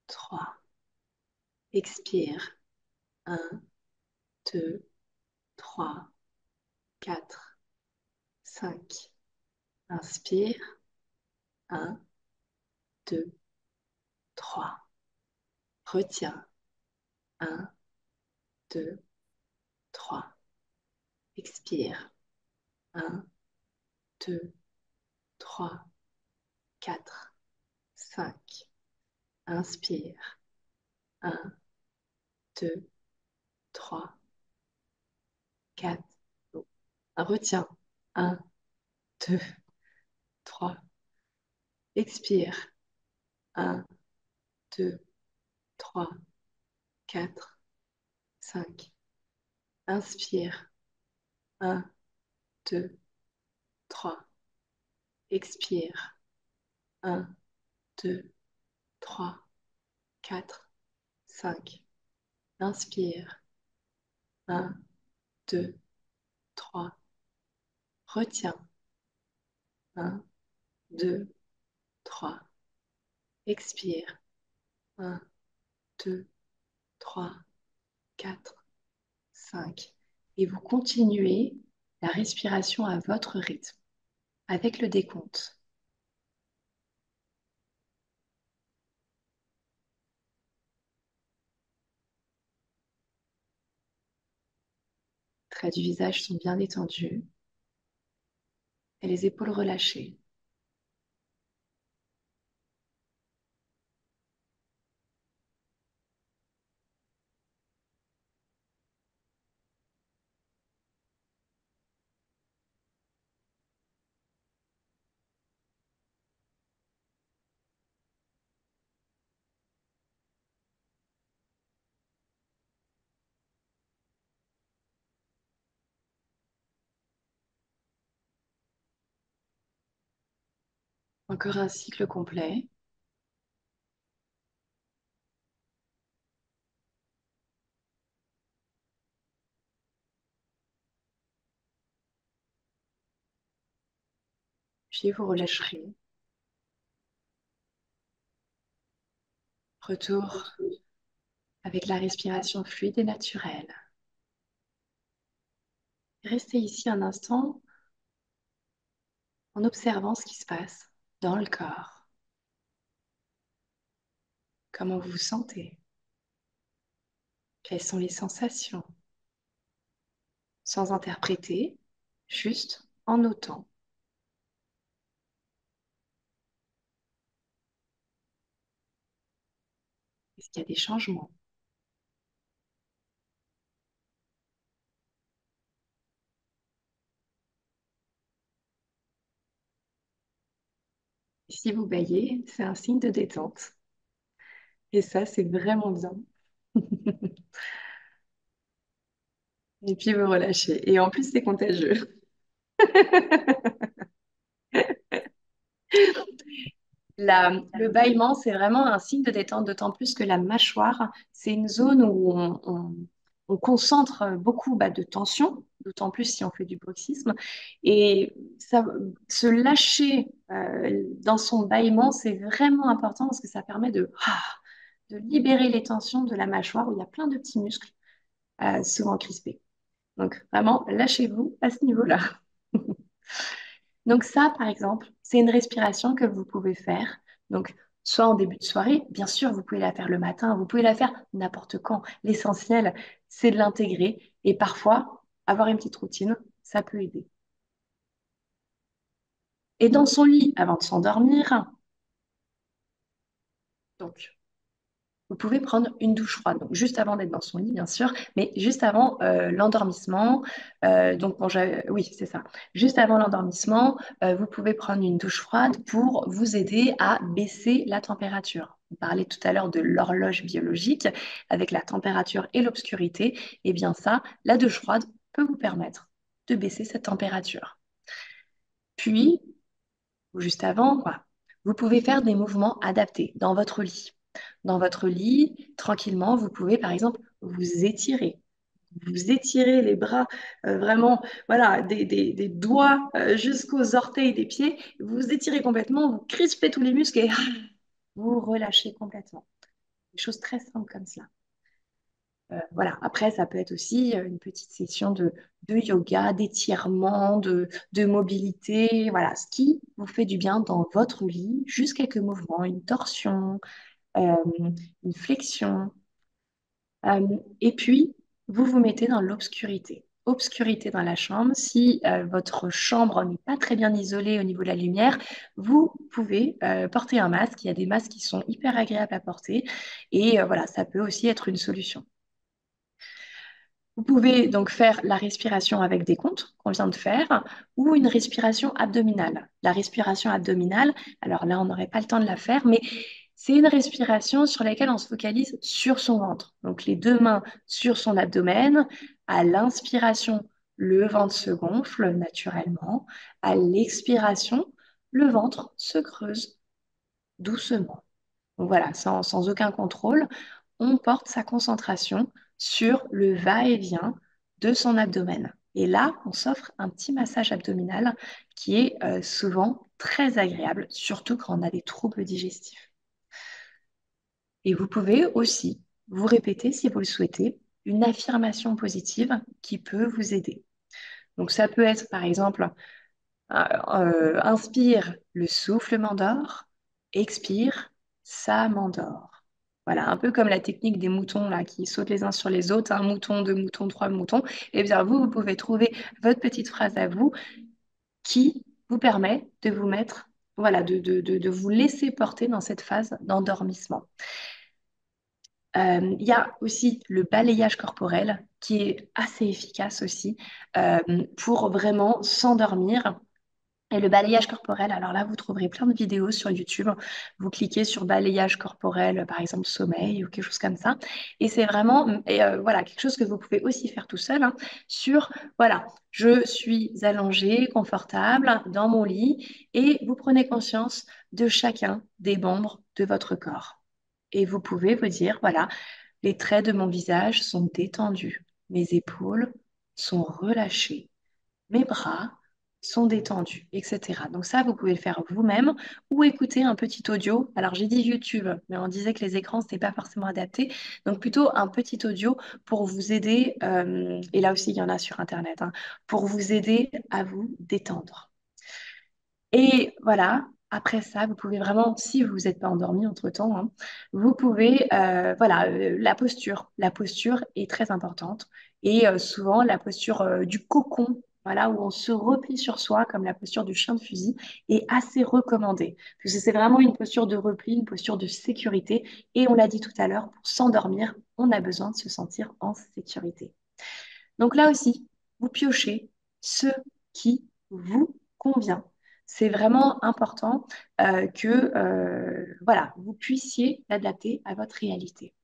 3. Expire. Un, 2, 3, 4, 5. Inspire. Un, 2, 3. Retiens. Un, 2, 3. Expire. Un, 2, 3, 4, 5. Inspire. Un, 2, 3, 4. Retiens. Un, 2, 3. Expire. Un, 2, 3, 4, 5. Inspire. Un, 2, 3. Expire. Un, 2, 3, 4, 5. Inspire. Un, 2, 3. Retiens. Un, 2, 3. Expire. Un, 2, 3, 4, 5. Et vous continuez la respiration à votre rythme, avec le décompte. Les traits du visage sont bien détendus et les épaules relâchées. Encore un cycle complet. Puis vous relâcherez. Retour avec la respiration fluide et naturelle. Restez ici un instant en observant ce qui se passe dans le corps. Comment vous vous sentez? Quelles sont les sensations? Sans interpréter, juste en notant. Est-ce qu'il y a des changements? Et si vous baillez, c'est un signe de détente. Et ça, c'est vraiment bien. Et puis vous relâchez. Et en plus, c'est contagieux. Le bâillement, c'est vraiment un signe de détente, d'autant plus que la mâchoire, c'est une zone où on concentre beaucoup de tension, d'autant plus si on fait du bruxisme. Et ça, se lâcher dans son bâillement, c'est vraiment important parce que ça permet de libérer les tensions de la mâchoire où il y a plein de petits muscles, souvent crispés. Donc vraiment, lâchez-vous à ce niveau-là. Donc ça, par exemple, c'est une respiration que vous pouvez faire. Donc, soit en début de soirée, bien sûr, vous pouvez la faire le matin, vous pouvez la faire n'importe quand. L'essentiel, c'est de l'intégrer. Et parfois, avoir une petite routine, ça peut aider. Et dans son lit, avant de s'endormir, donc vous pouvez prendre une douche froide, donc juste avant d'être dans son lit, bien sûr, mais juste avant l'endormissement. Donc, bon, oui, c'est ça. Juste avant l'endormissement, vous pouvez prendre une douche froide pour vous aider à baisser la température. On parlait tout à l'heure de l'horloge biologique avec la température et l'obscurité. Eh bien, ça, la douche froide peut vous permettre de baisser cette température. Puis, ou juste avant, voilà, vous pouvez faire des mouvements adaptés dans votre lit. Dans votre lit, tranquillement, vous pouvez par exemple vous étirer. Vous étirez les bras vraiment, voilà, des doigts jusqu'aux orteils des pieds. Vous étirez complètement, vous crispez tous les muscles et vous relâchez complètement. Des choses très simples comme cela. Voilà. Après, ça peut être aussi une petite session de yoga, d'étirement, de mobilité. Voilà, ce qui vous fait du bien dans votre lit. Juste quelques mouvements, une torsion, euh, une flexion. Euh, et puis, vous vous mettez dans l'obscurité. Obscurité dans la chambre. Si votre chambre n'est pas très bien isolée au niveau de la lumière, vous pouvez porter un masque. Il y a des masques qui sont hyper agréables à porter. Et voilà, ça peut aussi être une solution. Vous pouvez donc faire la respiration avec des comptes qu'on vient de faire ou une respiration abdominale. La respiration abdominale, alors là, on n'aurait pas le temps de la faire, mais c'est une respiration sur laquelle on se focalise sur son ventre. Donc les deux mains sur son abdomen. À l'inspiration, le ventre se gonfle naturellement. À l'expiration, le ventre se creuse doucement. Donc voilà, sans aucun contrôle, on porte sa concentration sur le va-et-vient de son abdomen. Et là, on s'offre un petit massage abdominal qui est souvent très agréable, surtout quand on a des troubles digestifs. Et vous pouvez aussi vous répéter, si vous le souhaitez, une affirmation positive qui peut vous aider. Donc ça peut être, par exemple, inspire, le souffle m'endort. Expire, ça m'endort. Voilà, un peu comme la technique des moutons là, qui sautent les uns sur les autres, un mouton, deux moutons, trois moutons. Et bien vous, vous pouvez trouver votre petite phrase à vous qui vous permet de vous mettre, voilà, de vous laisser porter dans cette phase d'endormissement. Il y a aussi le balayage corporel qui est assez efficace aussi euh, pour vraiment s'endormir. Et le balayage corporel, alors là, vous trouverez plein de vidéos sur YouTube. Vous cliquez sur balayage corporel, par exemple sommeil ou quelque chose comme ça. Et c'est vraiment voilà, quelque chose que vous pouvez aussi faire tout seul hein, sur, voilà, je suis allongée, confortable dans mon lit et vous prenez conscience de chacun des membres de votre corps. Et vous pouvez vous dire, voilà, les traits de mon visage sont détendus, mes épaules sont relâchées. Mes bras sont détendus, etc. Donc ça, vous pouvez le faire vous-même ou écouter un petit audio. Alors j'ai dit YouTube, mais on disait que les écrans, ce n'était pas forcément adapté. Donc plutôt un petit audio pour vous aider, et là aussi il y en a sur Internet, hein, pour vous aider à vous détendre. Et voilà, après ça, vous pouvez vraiment, si vous n'êtes pas endormi entre-temps, hein, vous pouvez, voilà, la posture. La posture est très importante. Et souvent, la posture du cocon, voilà, où on se replie sur soi, comme la posture du chien de fusil, est assez recommandée. Parce que c'est vraiment une posture de repli, une posture de sécurité. Et on l'a dit tout à l'heure, pour s'endormir, on a besoin de se sentir en sécurité. Donc là aussi, vous piochez ce qui vous convient. C'est vraiment important que voilà, vous puissiez l'adapter à votre réalité.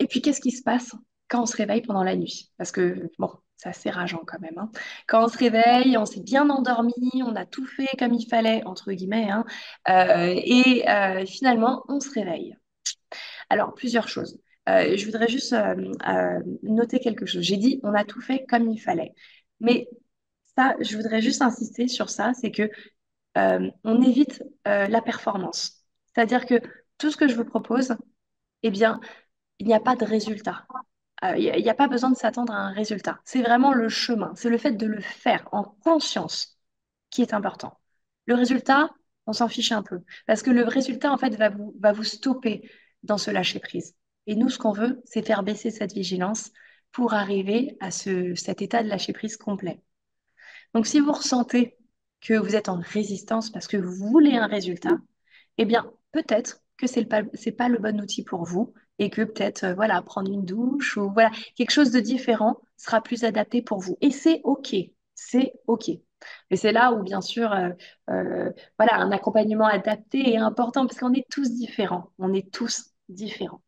Et puis, qu'est-ce qui se passe quand on se réveille pendant la nuit? Parce que, bon, c'est assez rageant quand même, hein. Quand on se réveille, on s'est bien endormi, on a tout fait comme il fallait, entre guillemets, hein, et finalement, on se réveille. Alors, plusieurs choses. Je voudrais juste noter quelque chose. J'ai dit, on a tout fait comme il fallait. Mais ça, je voudrais juste insister sur ça, c'est que on évite la performance. C'est-à-dire que tout ce que je vous propose, eh bien, il n'y a pas de résultat. Il n'y a pas besoin de s'attendre à un résultat. C'est vraiment le chemin. C'est le fait de le faire en conscience qui est important. Le résultat, on s'en fiche un peu. Parce que le résultat, en fait, va vous stopper dans ce lâcher-prise. Et nous, ce qu'on veut, c'est faire baisser cette vigilance pour arriver à cet état de lâcher-prise complet. Donc, si vous ressentez que vous êtes en résistance parce que vous voulez un résultat, eh bien, peut-être que c'est pas le bon outil pour vous et que peut-être, voilà, prendre une douche ou voilà, quelque chose de différent sera plus adapté pour vous. Et c'est OK, c'est OK. Et c'est là où, bien sûr, voilà, un accompagnement adapté est important parce qu'on est tous différents. On est tous différents.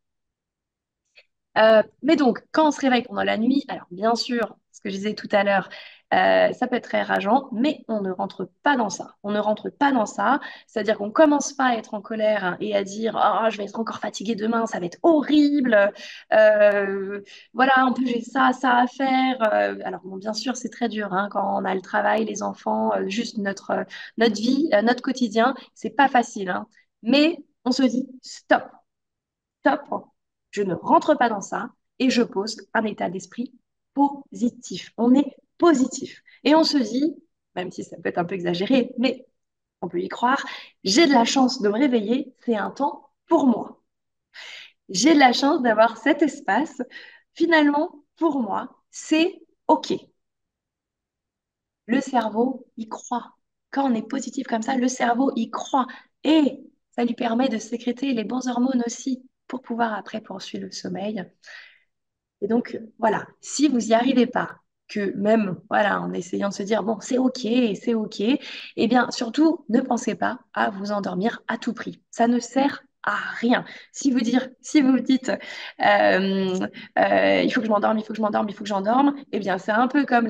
Mais donc, quand on se réveille pendant la nuit, alors bien sûr, ce que je disais tout à l'heure, Ça peut être très rageant, mais on ne rentre pas dans ça. On ne rentre pas dans ça. C'est-à-dire qu'on commence pas à être en colère hein, et à dire oh, je vais être encore fatiguée demain, ça va être horrible. Euh, voilà, en plus j'ai ça à faire. Alors bon, bien sûr, c'est très dur hein, quand on a le travail, les enfants, juste notre vie, notre quotidien, c'est pas facile. Hein. Mais on se dit stop, stop, je ne rentre pas dans ça et je pose un état d'esprit positif. On est positif. Et on se dit, même si ça peut être un peu exagéré, mais on peut y croire, j'ai de la chance de me réveiller, c'est un temps pour moi. J'ai de la chance d'avoir cet espace. Finalement, pour moi, c'est OK. Le cerveau y croit. Quand on est positif comme ça, le cerveau y croit. Et ça lui permet de sécréter les bons hormones aussi pour pouvoir après poursuivre le sommeil. Et donc, voilà, si vous n'y arrivez pas, que même, voilà, en essayant de se dire, bon, c'est OK, eh bien, surtout, ne pensez pas à vous endormir à tout prix. Ça ne sert à rien. Si vous dites, il faut que je m'endorme, il faut que je m'endorme, il faut que j'endorme, eh bien, c'est un peu comme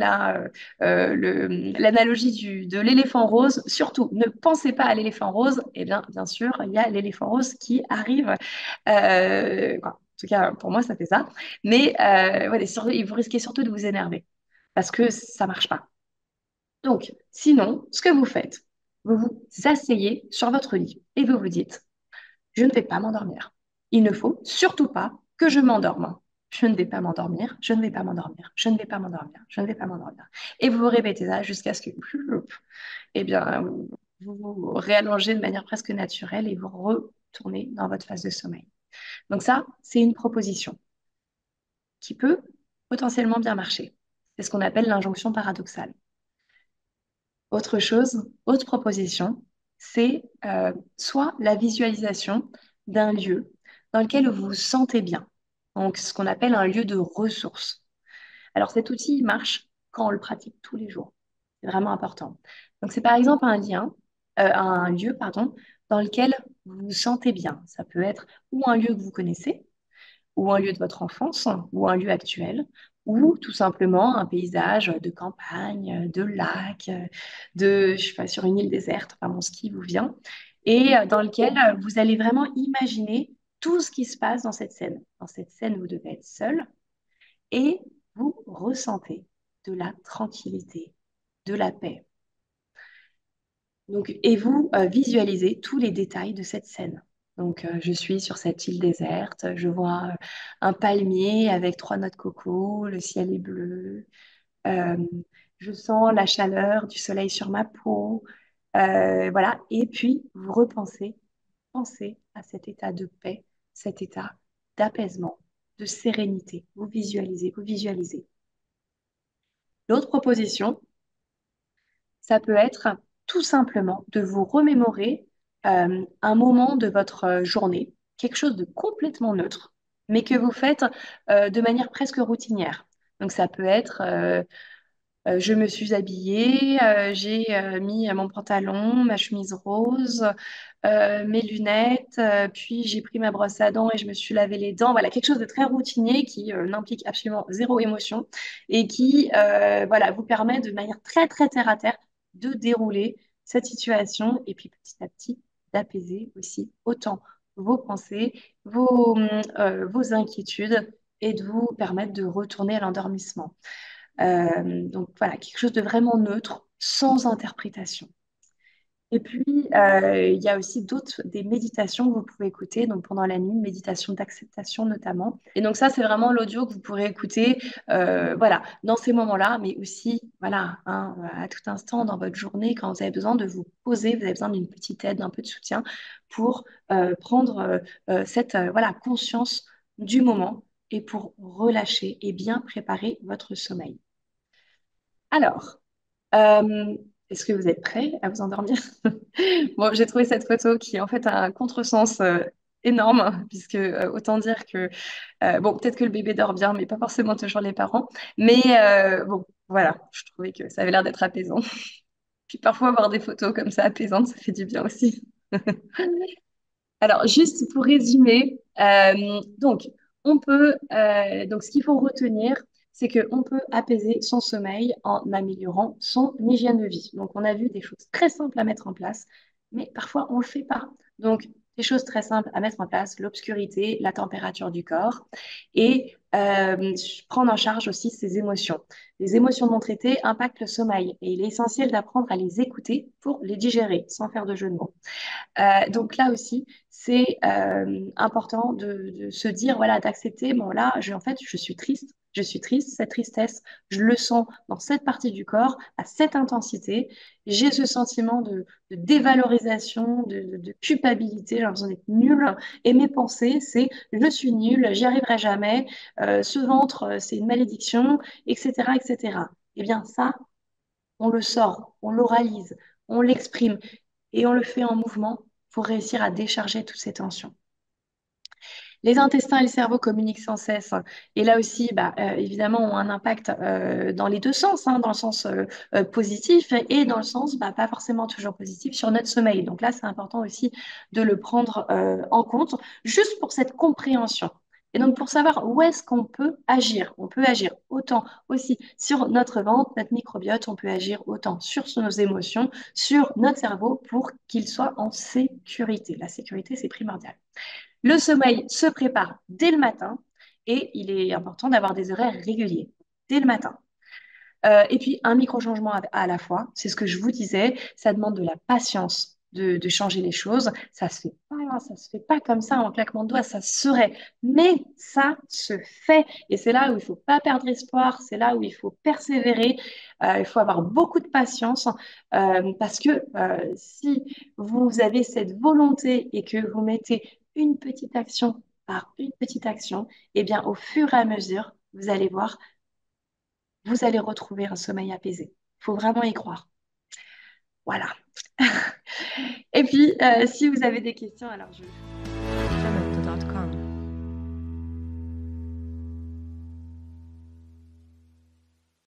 l'analogie de l'éléphant rose. Surtout, ne pensez pas à l'éléphant rose. Eh bien, bien sûr, il y a l'éléphant rose qui arrive. En tout cas, pour moi, ça fait ça. Mais voilà, vous risquez surtout de vous énerver parce que ça marche pas. Donc, sinon, ce que vous faites, vous vous asseyez sur votre lit et vous vous dites, je ne vais pas m'endormir. Il ne faut surtout pas que je m'endorme. Je ne vais pas m'endormir, je ne vais pas m'endormir, je ne vais pas m'endormir, je ne vais pas m'endormir. Et vous répétez ça jusqu'à ce que, eh bien, vous réallongez de manière presque naturelle et vous retournez dans votre phase de sommeil. Donc ça, c'est une proposition qui peut potentiellement bien marcher. C'est ce qu'on appelle l'injonction paradoxale. Autre chose, autre proposition, c'est soit la visualisation d'un lieu dans lequel vous vous sentez bien, donc ce qu'on appelle un lieu de ressources. Alors cet outil il marche quand on le pratique tous les jours. C'est vraiment important. Donc c'est par exemple un lieu, pardon, dans lequel vous vous sentez bien. Ça peut être ou un lieu que vous connaissez, ou un lieu de votre enfance, ou un lieu actuel, ou tout simplement un paysage de campagne, de lac, je sais pas, sur une île déserte, enfin, mon ski vous vient, et dans lequel vous allez vraiment imaginer tout ce qui se passe dans cette scène. Dans cette scène, vous devez être seul et vous ressentez de la tranquillité, de la paix. Donc, et vous visualisez tous les détails de cette scène. Donc, je suis sur cette île déserte, je vois un palmier avec trois noix de coco, le ciel est bleu, euh, je sens la chaleur du soleil sur ma peau, voilà. Et puis, vous pensez à cet état de paix, cet état d'apaisement, de sérénité. Vous visualisez, vous visualisez. L'autre proposition, ça peut être tout simplement de vous remémorer un moment de votre journée, quelque chose de complètement neutre, mais que vous faites de manière presque routinière. Donc ça peut être je me suis habillée, j'ai mis mon pantalon, ma chemise rose, mes lunettes, puis j'ai pris ma brosse à dents et je me suis lavé les dents. Voilà, quelque chose de très routinier qui n'implique absolument zéro émotion et qui voilà, vous permet de manière très, très terre à terre de dérouler cette situation et puis petit à petit d'apaiser aussi autant vos pensées, vos inquiétudes et de vous permettre de retourner à l'endormissement. Donc voilà, quelque chose de vraiment neutre, sans interprétation. Et puis, il y a aussi des méditations que vous pouvez écouter, donc pendant la nuit, une méditation d'acceptation notamment. Et donc ça, c'est vraiment l'audio que vous pourrez écouter, voilà, dans ces moments-là, mais aussi, voilà, hein, à tout instant dans votre journée, quand vous avez besoin de vous poser, vous avez besoin d'une petite aide, d'un peu de soutien pour prendre cette, voilà, conscience du moment et pour relâcher et bien préparer votre sommeil. Alors, euh, est-ce que vous êtes prêts à vous endormir? Bon, j'ai trouvé cette photo qui en fait a un contresens énorme, puisque autant dire que, bon, peut-être que le bébé dort bien, mais pas forcément toujours les parents. Mais bon, voilà, je trouvais que ça avait l'air d'être apaisant. Puis parfois, avoir des photos comme ça apaisantes, ça fait du bien aussi. Alors, juste pour résumer, donc, donc ce qu'il faut retenir, c'est qu'on peut apaiser son sommeil en améliorant son hygiène de vie. Donc, on a vu des choses très simples à mettre en place, mais parfois on ne le fait pas. Donc, des choses très simples à mettre en place, l'obscurité, la température du corps et prendre en charge aussi ses émotions. Les émotions non traitées impactent le sommeil et il est essentiel d'apprendre à les écouter pour les digérer, sans faire de jeu de mots. Donc là aussi, c'est important de se dire, voilà, d'accepter, bon là, en fait, je suis triste, cette tristesse, je le sens dans cette partie du corps, à cette intensité, j'ai ce sentiment de dévalorisation, de culpabilité, j'ai l'impression d'être nulle, et mes pensées, c'est, je suis nulle, j'y arriverai jamais, ce ventre, c'est une malédiction, etc., etc. Eh bien ça, on le sort, on l'oralise, on l'exprime et on le fait en mouvement pour réussir à décharger toutes ces tensions. Les intestins et le cerveau communiquent sans cesse et là aussi, évidemment, ont un impact dans les deux sens, hein, dans le sens positif et dans le sens pas forcément toujours positif sur notre sommeil. Donc là, c'est important aussi de le prendre en compte juste pour cette compréhension. Et donc, pour savoir où est-ce qu'on peut agir, on peut agir autant aussi sur notre ventre, notre microbiote, on peut agir autant sur nos émotions, sur notre cerveau pour qu'il soit en sécurité. La sécurité, c'est primordial. Le sommeil se prépare dès le matin et il est important d'avoir des horaires réguliers dès le matin. Et puis, un micro-changement à la fois, c'est ce que je vous disais, ça demande de la patience de changer les choses. Ça se fait pas comme ça en claquement de doigts, ça se serait, mais ça se fait. Et c'est là où il faut pas perdre espoir, c'est là où il faut persévérer, il faut avoir beaucoup de patience, parce que si vous avez cette volonté et que vous mettez une petite action par une petite action, eh bien, au fur et à mesure, vous allez voir, vous allez retrouver un sommeil apaisé. Il faut vraiment y croire. Voilà. Et puis, si vous avez des questions, alors je...